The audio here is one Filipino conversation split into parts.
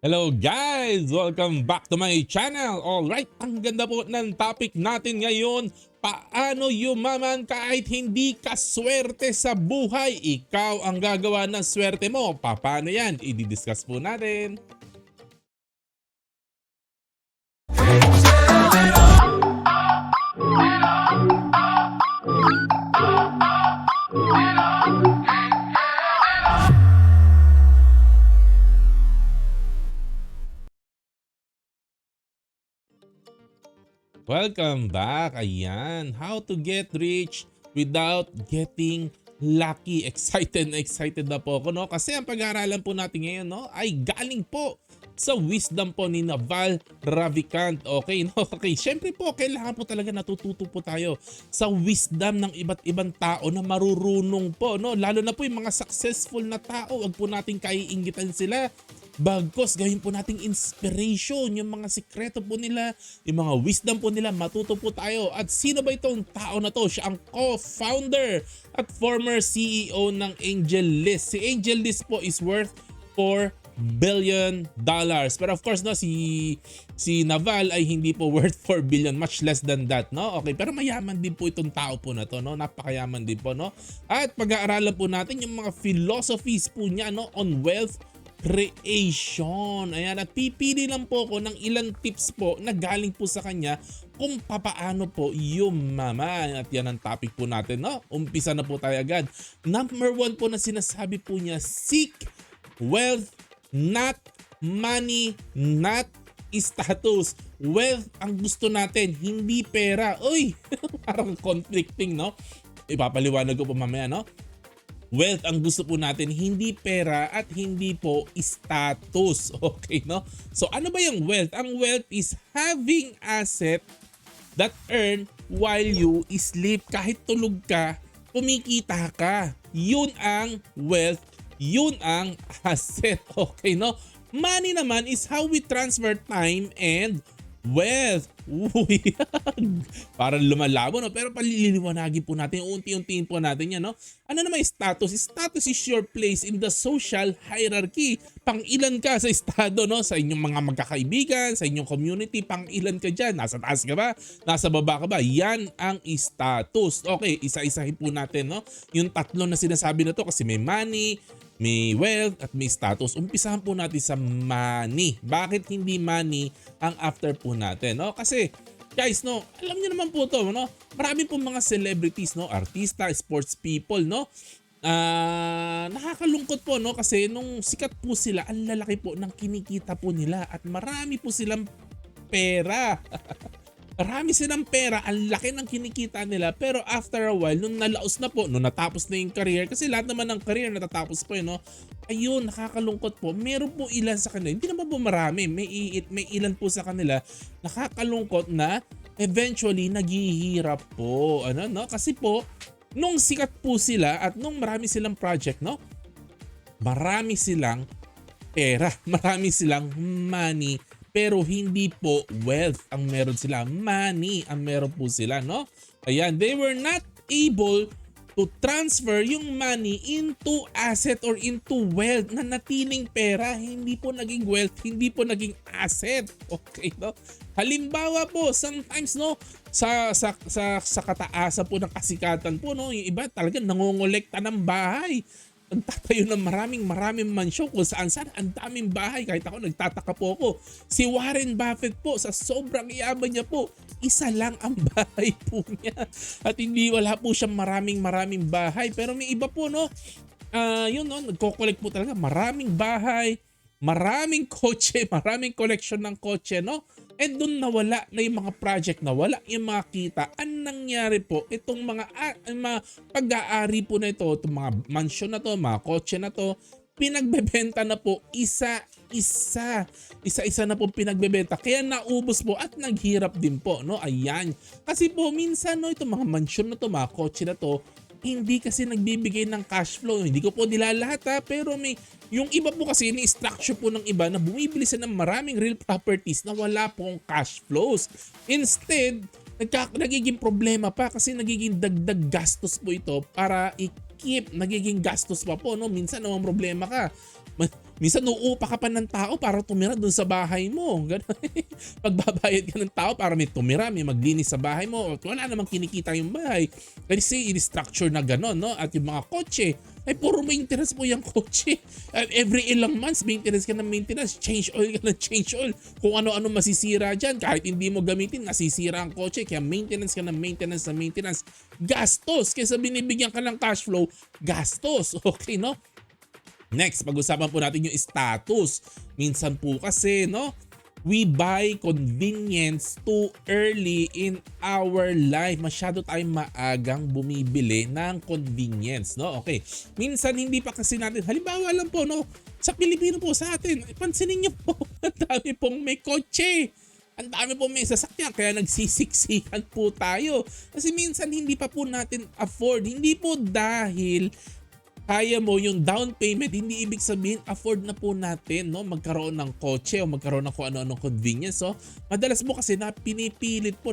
Hello guys! Welcome back to my channel! Alright, ang ganda po ng topic natin ngayon. Paano yumaman kahit hindi ka swerte sa buhay? Ikaw ang gagawa ng swerte mo. Paano yan? I-discuss po natin. Welcome back. Ayan, how to get rich without getting lucky. Excited na excited na po ako, no? Kasi ang pag-aaralan po natin ngayon, no, ay galing po sa wisdom po ni Naval Ravikant. Okay, no? Okay, syempre po, kailangan po talaga natututo po tayo sa wisdom ng iba't ibang tao na marurunong po, no? Lalo na po yung mga successful na tao, wag po nating kaiinggitan sila. Bagkos gawin po nating inspiration, yung mga sikreto po nila, yung mga wisdom po nila, matuto po tayo. At sino ba itong tao na to? Siya ang co-founder at former CEO ng AngelList. Si AngelList po is worth $4 billion. Pero of course, no, si Naval ay hindi po worth 4 billion, much less than that, no? Okay, pero mayaman din po itong tao po na to, no? Napakayaman din po, no? At pag-aaralan po natin yung mga philosophies po niya, no, on wealth creation. Ayan, at pipili lang po ako ng ilang tips po na galing po sa kanya kung papaano po yumaman. At yan ang topic po natin, no? Umpisa na po tayo agad. Number 1 po na sinasabi po niya, seek wealth, not money, not status. Wealth ang gusto natin, hindi pera. Uy, parang conflicting, no? Ipapaliwanag ko po mamaya, no? Wealth ang gusto po natin, hindi pera at hindi po status. Okay, no? So ano ba yung wealth? Ang wealth is having asset that earn while you sleep. Kahit tulog ka, kumikita ka. Yun ang wealth. Yun ang asset. Okay, no? Money naman is how we transfer time and wealth. Uy, parang lumalabo, no? Pero paliliwanagin po natin, unti-untiin po natin yan, no? Ano naman yung status? Status is your place in the social hierarchy. Pang ilan ka sa estado, no? Sa inyong mga magkakaibigan, sa inyong community, pang ilan ka dyan? Nasa taas ka ba? Nasa baba ka ba? Yan ang status. Okay, isa-isahin po natin, no? Yung tatlo na sinasabi na to kasi may money, may wealth at may status. Umpisahan po natin sa money. Bakit hindi money ang after po natin, no? Kasi guys, no, alam niyo naman po to, no? Marami po mga celebrities, no, artista, sports people, no? Nakakalungkot po, no, kasi nung sikat po sila, ang lalaki po ng kinikita po nila at marami po silang pera. Marami silang pera, ang laki ng kinikita nila, pero after a while, nung nalaos na po, nung natapos na yung career, kasi lahat naman ng career natatapos po yun, no? Ayun, nakakalungkot po. Meron po ilan sa kanila, hindi naman po marami, may ilan po sa kanila, nakakalungkot na eventually naghihirap po. Ano, no? Kasi po, nung sikat po sila at nung marami silang project, no? Marami silang pera, marami silang money, pero hindi po wealth ang meron sila, money ang meron po sila, no? Ayan, they were not able to transfer yung money into asset or into wealth. Na natiling pera, hindi po naging wealth, hindi po naging asset. Okay, no? Halimbawa po, sometimes, no, sa kataasan po ng kasikatan po, no, yung iba talaga nangongolekta ng bahay. Nagtatayo ng maraming mansyon kung saan ang daming bahay. Kahit ako, nagtataka po ako. Si Warren Buffett po, sa sobrang yaman niya po, isa lang ang bahay po niya. At hindi, wala po siyang maraming bahay. Pero may iba po, no, yun, no, nagko-collect po talaga. Maraming bahay, maraming kotse, maraming collection ng kotse, no? And doon nawala na yung mga project, nawala yung mga kita. Ang nangyari po, itong mga pag-aari po na ito, itong mga mansion na to, mga kotse na to, pinagbebenta na po isa-isa na po pinagbebenta. Kaya naubos po at naghirap din po, no? Ayan. Kasi po minsan, no, itong mga mansion na to, mga kotse na to, hindi kasi nagbibigay ng cash flow. Hindi ko po nilalahat, ha, pero may yung iba po kasi ni-structure po ng iba na bumibili sila ng maraming real properties na wala pong cash flows. Instead, nagiging problema pa kasi nagiging dagdag gastos po ito para i-keep, nagiging gastos pa po, no? Minsan naman problema ka. Minsan uupa ka pa ng tao para tumira dun sa bahay mo. Ganun. Pagbabayad ka ng tao para may tumira, may maglinis sa bahay mo. At wala namang kinikita yung bahay. Kasi in-structure na gano'n, no? At yung mga kotse, ay puro maintenance po yung kotse. Every ilang months, maintenance ka ng maintenance. Change oil ka ng change oil. Kung ano-ano masisira dyan, kahit hindi mo gamitin, nasisira ang kotse. Kaya maintenance ka ng maintenance na maintenance. Gastos. Kaysa binibigyan ka ng cash flow, gastos. Okay, no? Next, pag-usapan po natin yung status. Minsan po kasi, no, we buy convenience too early in our life. Masyado tayong maagang bumibili ng convenience, no? Okay. Minsan hindi pa kasi natin, halimbawa lang po, no, sa Pilipino po sa atin, pansinin niyo po, ang dami pong may kotse. Ang dami po may sasakyan kaya nagsisiksikan po tayo. Kasi minsan hindi pa po natin afford. Hindi po dahil kaya mo yung down payment, hindi ibig sabihin afford na po natin, no, magkaroon ng kotse o magkaroon ng kung ano-anong convenience. So, madalas po kasi napipilit po.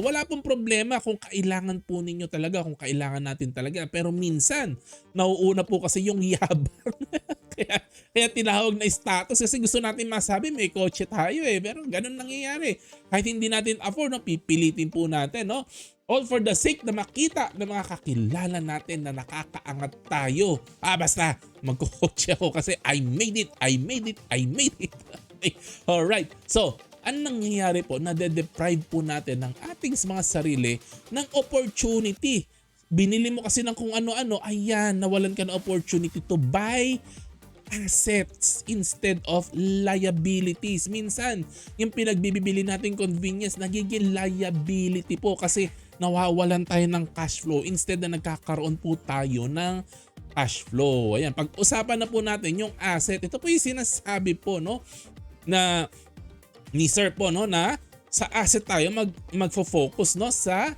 Wala pong problema kung kailangan po ninyo talaga, kung kailangan natin talaga. Pero minsan, nauuna po kasi yung yabang. kaya tinawag na status kasi gusto natin masabi may kotse tayo eh. Pero ganun nangyayari. Kahit hindi natin afford, no, pipilitin po natin, no. All for the sake na makita ng mga kakilala natin na nakakaangat tayo. Basta magkukotse ako kasi I made it. Okay. Alright. So, anong nangyayari po? Nade-deprive po natin ng ating mga sarili ng opportunity. Binili mo kasi ng kung ano-ano, ayan, nawalan ka ng opportunity to buy assets instead of liabilities. Minsan, yung pinagbibili natin convenience, nagiging liability po kasi nawawalan tayo ng cash flow instead na nagkakaroon po tayo ng cash flow. Ayan, pag-usapan na po natin yung asset. Ito po yung sinasabi po, no, na ni Sir po, no, na sa asset tayo magfo-focus, no, sa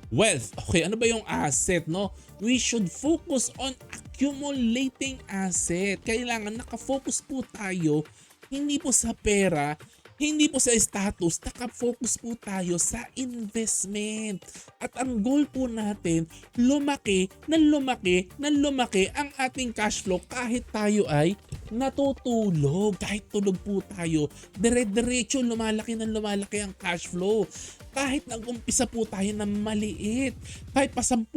wealth. Okay, ano ba yung asset, no? We should focus on accumulating asset. Kailangan nakafocus po tayo hindi po sa pera, hindi po sa status, nakafocus po tayo sa investment. At ang goal po natin, lumaki ang ating cash flow kahit tayo ay natutulog. Kahit tulog po tayo, dire-diretso lumalaki ang cash flow. Kahit nag-umpisa po tayo ng maliit, kahit pa 10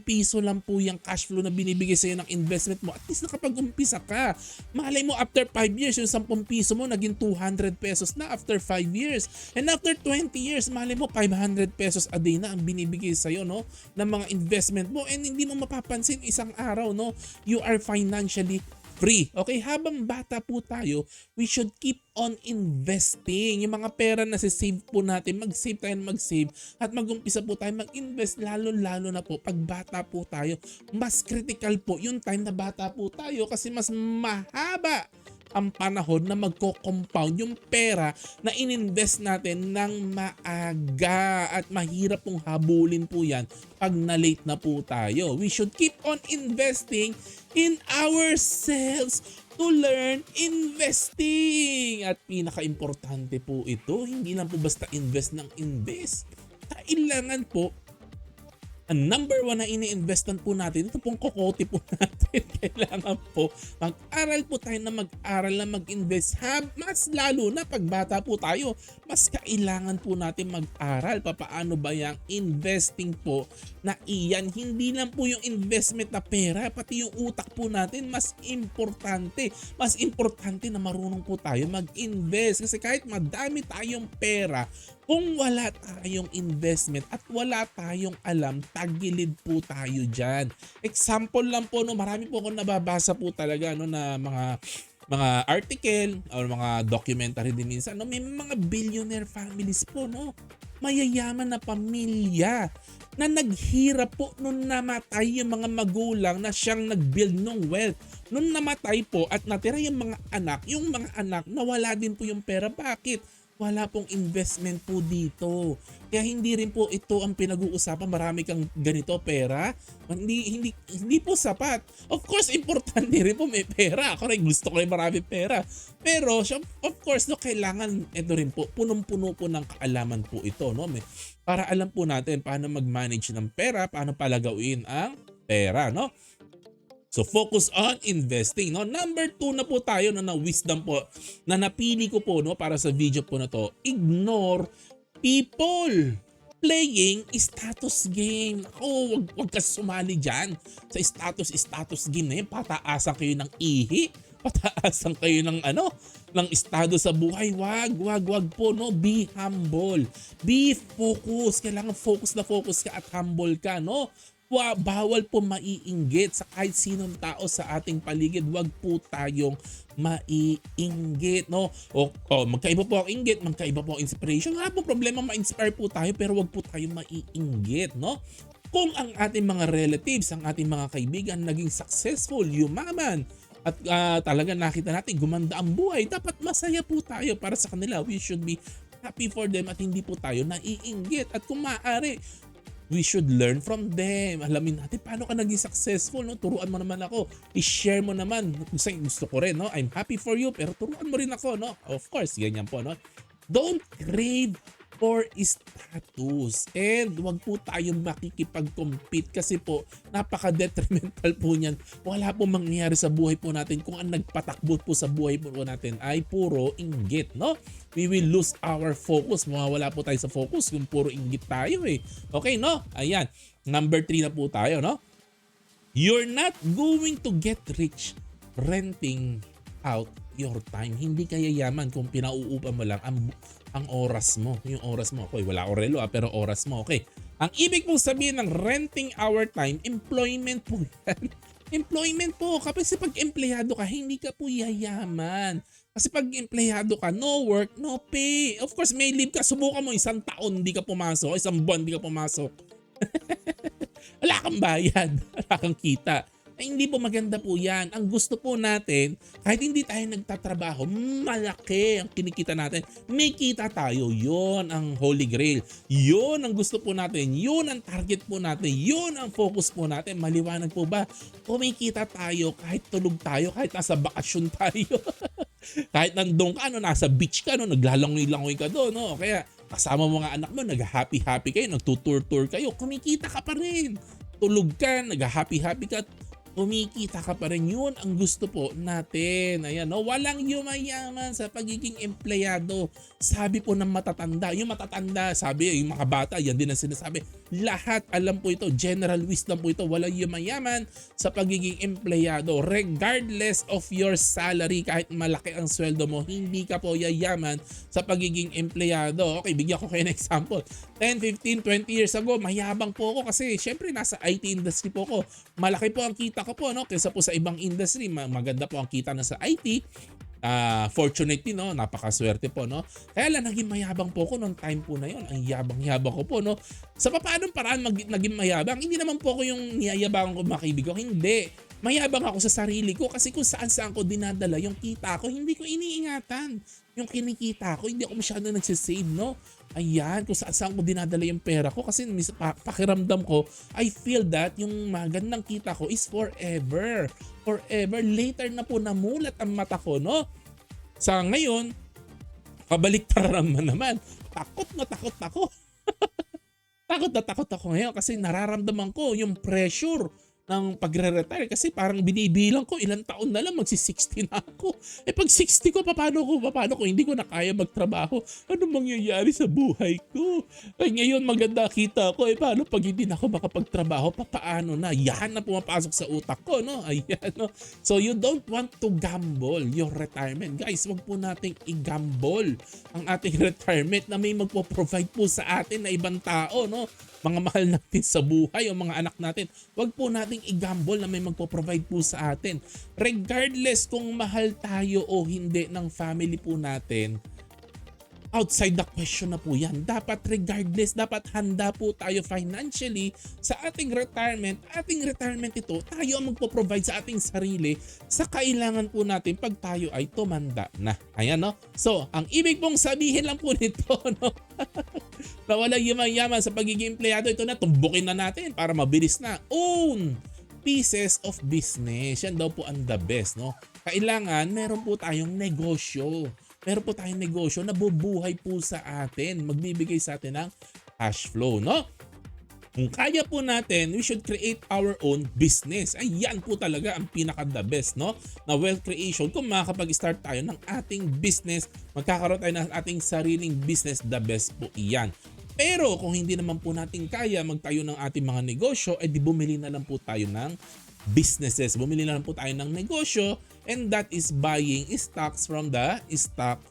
piso lang po yung cash flow na binibigay sa'yo ng investment mo, at least nakapag-umpisa ka. Malay mo after 5 years, yung 10 piso mo naging 200 pesos na after 5 years. And after 20 years, malay mo 500 pesos a day na ang binibigay sa'yo, no, ng mga investment mo, and hindi mo mapapansin isang araw, no, you are financially free. Okay, habang bata po tayo, we should keep on investing. Yung mga pera na save po natin, mag-save tayo, at mag-umpisa po tayo mag-invest, lalo na po pag bata po tayo. Mas critical po yung time na bata po tayo kasi mas mahaba ang panahon na magko-compound yung pera na ininvest natin ng maaga, at mahirap pong habulin po yan pag na-late na po tayo. We should keep on investing in ourselves to learn investing. At pinaka-importante po ito, hindi lang po basta invest ng invest. Kailangan po ang number 1 na ini-investan po natin, ito pong kokote po natin. Kailangan po mag-aral po tayo na mag-aral na mag-invest. Mas lalo na pag bata po tayo, mas kailangan po natin mag-aral. Paano ba yung investing po na iyan? Hindi lang po yung investment na pera, pati yung utak po natin mas importante. Mas importante na marunong po tayo mag-invest. Kasi kahit madami tayong pera, kung wala tayong investment at wala tayong alam, tagilid po tayo dyan. Example lang po, no, marami po akong nababasa po talaga, no, na mga article or mga documentary din minsan, no, may mga billionaire families po, no, mayayaman na pamilya na naghirap po nung namatay yung mga magulang na siyang nag-build ng wealth. Nung namatay po at natira yung mga anak nawala din po yung pera. Bakit? Wala pong investment po dito. Kaya hindi rin po ito ang pinag-uusapan. Marami kang ganito pera. Hindi po sapat. Of course, importante rin po may pera. Ako rin gusto ko rin marami pera. Pero of course, no, kailangan ito rin po. Punong-puno po ng kaalaman po ito. No? Para alam po natin paano mag-manage ng pera, paano palagawin ang pera. No? So focus on investing, no? Number 2 na po tayo na wisdom po na napili ko po, no, para sa video po na to. Ignore people playing status game. Ako, wag ka sumali diyan sa status game na yan. Pataasan kayo ng ihi, pataasan kayo ng ng estado sa buhay. Wag po, no. Be humble. Be focused. Kailangan focus ka at humble ka, no. Bawal po maiinggit sa kahit sinong tao sa ating paligid. Wag po tayong maiinggit, no? O magkaiba po ang inggit, magkaiba po ang inspiration. Wala po problema, ma-inspire po tayo, pero wag po tayong maiinggit, no? Kung ang ating mga relatives, ang ating mga kaibigan naging successful, yumaman, at talaga nakita natin gumanda ang buhay, dapat masaya po tayo para sa kanila. We should be happy for them at hindi po tayo naiinggit. At kung maaari, we should learn from them. Alamin natin paano ka naging successful, no? Turuan mo naman ako. I-share mo naman. Gusto ko rin, no? I'm happy for you, pero turuan mo rin ako, no? Of course, ganyan po, no? Don't crave for status. And wag po tayong makikipag-compete kasi po napaka-detrimental po niyan. Wala po mangyayari sa buhay po natin kung ang nagpatakbo po sa buhay po natin ay puro inggit, no? We will lose our focus. Mawawala po tayo sa focus kung puro inggit tayo eh. Okay, no? Ayan. Number 3 na po tayo, no? You're not going to get rich renting out your time. Hindi kaya yaman kung pinauupa mo lang ang oras mo. Yung oras mo. Okay, wala orelo pero oras mo. Okay. Ang ibig pong sabihin ng renting our time, employment po yan. Employment po. Kasi pag empleyado ka, hindi ka po yayaman. Kasi pag empleyado ka, no work, no pay. Of course, may leave ka. Subukan mo 1 taon hindi ka pumasok. 1 buwan hindi ka pumasok. Wala kang bayad. Wala kang kita. Ay, hindi po maganda po yan. Ang gusto po natin, kahit hindi tayo nagtatrabaho, malaki ang kinikita natin. May kita tayo. Yon ang holy grail. Yon ang gusto po natin. Yon ang target po natin. Yon ang focus po natin. Maliwanag po ba? Kumikita tayo kahit tulog tayo, kahit nasa bakasyon tayo. Kahit nandun ka, nasa beach ka, naglalangoy-langoy ka doon. No? Kaya kasama mo mga anak mo, nag-happy-happy kayo, nagtutour-tour kayo, kumikita ka pa rin. Tulog ka, nag-happy-happy ka, kumikita ka pa rin. Yun ang gusto po natin. Ayan, no? Walang yumayaman sa pagiging empleyado. Sabi po ng matatanda. Yung matatanda, sabi, yung mga bata, yan din ang sinasabi. Lahat alam po ito. General wisdom po ito. Walang yumayaman sa pagiging empleyado. Regardless of your salary, kahit malaki ang sweldo mo, hindi ka po yayaman sa pagiging empleyado. Okay, bigyan ko kayo ng example. 10, 15, 20 years ago, mayabang po ako kasi syempre nasa IT industry po ako. Malaki po ang kita ko po, no? Kaysa po sa ibang industry, maganda po ang kita na sa IT. Fortunately, no, napakaswerte po, no. Kaya lang naging mayabang po ako noong time po na yon. Ang yabang-yabang ko po, no. Sa paanong paraan naging mayabang? Hindi naman po ako yung niyayabangan ko mga kaibigan. Hindi. Mayabang ako sa sarili ko kasi kung saan-saan ko dinadala yung kita ko, hindi ko iniingatan. Yung kinikita ko, hindi ako masyado nagsisave, no. Ayan, kung saan ko dinadala yung pera ko kasi pakiramdam ko, I feel that yung magandang kita ko is forever. Forever. Later na po namulat ang mata ko, no? Sa ngayon, kabaliktaran naman. Takot na takot ako. Takot na takot ako ngayon kasi nararamdaman ko yung pressure ng pagre-retire kasi parang binibilang ko ilang taon na lang magsi-60 na ako. Eh pag 60 ko, paano ko hindi ko na kaya magtrabaho? Ano mangyayari sa buhay ko? Ay ngayon maganda kita ko, paano pag hindi na ako makapagtrabaho? Paano na? Yan na pumapasok sa utak ko, no? Ayan, no? So you don't want to gamble your retirement. Guys, wag po nating i-gamble ang ating retirement na may magpo-provide po sa atin na ibang tao, no? Mga mahal natin sa buhay o mga anak natin, wag po nating i-gamble na may magpo-provide po sa atin. Regardless kung mahal tayo o hindi ng family po natin, outside the question na po yan. Dapat regardless, dapat handa po tayo financially sa ating retirement. Ating retirement ito, tayo ang magpo-provide sa ating sarili sa kailangan po natin pag tayo ay tumanda na. Ayan, no? So, ang ibig pong sabihin lang po nito, no? Na walang yaman sa pagiging empleyado, ito na, tumbukin na natin para mabilis na. Own pieces of business. Yan daw po ang the best, no? Kailangan meron po tayong negosyo. Meron po tayong negosyo na bubuhay po sa atin. Magbibigay sa atin ng cash flow, no? Kung kaya po natin, we should create our own business. Ayan po talaga ang pinaka the best, no? Na wealth creation. Kung makakapag-start tayo ng ating business, magkakaroon tayo ng ating sariling business, the best po iyan. Pero kung hindi naman po natin kaya magtayo ng ating mga negosyo, di bumili na lang po tayo ng businesses. Bumili na lang po tayo ng negosyo, and that is buying stocks from the stock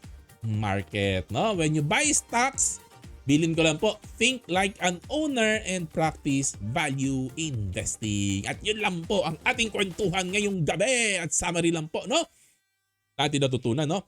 market, no? When you buy stocks, bilin ko lang po, think like an owner and practice value investing. At yun lang po ang ating kwentuhan ngayong gabi at summary lang po, no? Natin natutunan, no?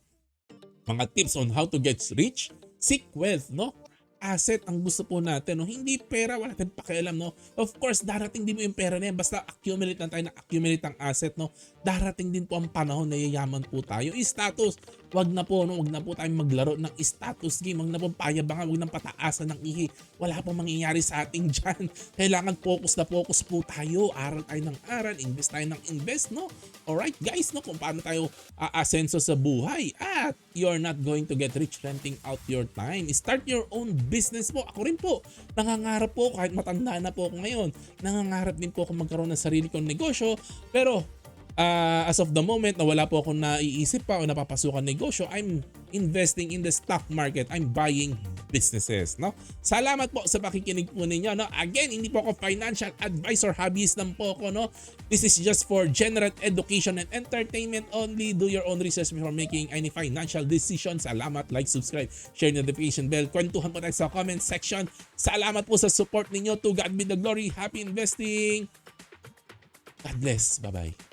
Mga tips on how to get rich, seek wealth, no? Asset ang gusto po natin, no? Hindi pera, wala tayong pakialam, no? Of course, darating din mo yung pera na yan. Basta accumulate lang tayo na accumulate ang asset, no? Darating din po ang panahon na yayaman po tayo. Status, wag na po, no? Wag na po tayong maglaro ng status game. Wag na po payabangan, wag na pataasan ng ihi. Wala pong mangyayari sa ating dyan. Kailangan focus na focus po tayo. Aral tayo ng aral, invest tayo ng invest, no? Alright guys, no? Kung paano tayo aasenso sa buhay at you're not going to get rich renting out your time. Start your own business po. Ako rin po, nangangarap po kahit matanda na po ako ngayon. Nangangarap din po ako magkaroon ng sarili kong negosyo. Pero as of the moment na wala po akong naiisip pa o napapasukan negosyo, I'm investing in the stock market. I'm buying businesses, no? Salamat po sa pakikinig po ninyo, no? Again, hindi po ako financial advisor, hobbyist lang po ako, no? This is just for general education and entertainment only. Do your own research before making any financial decisions. Salamat, like, subscribe, share, notification bell. Kwentuhan po tayo sa comment section. Salamat po sa support ninyo. To God be the glory. Happy investing. God bless. Bye-bye.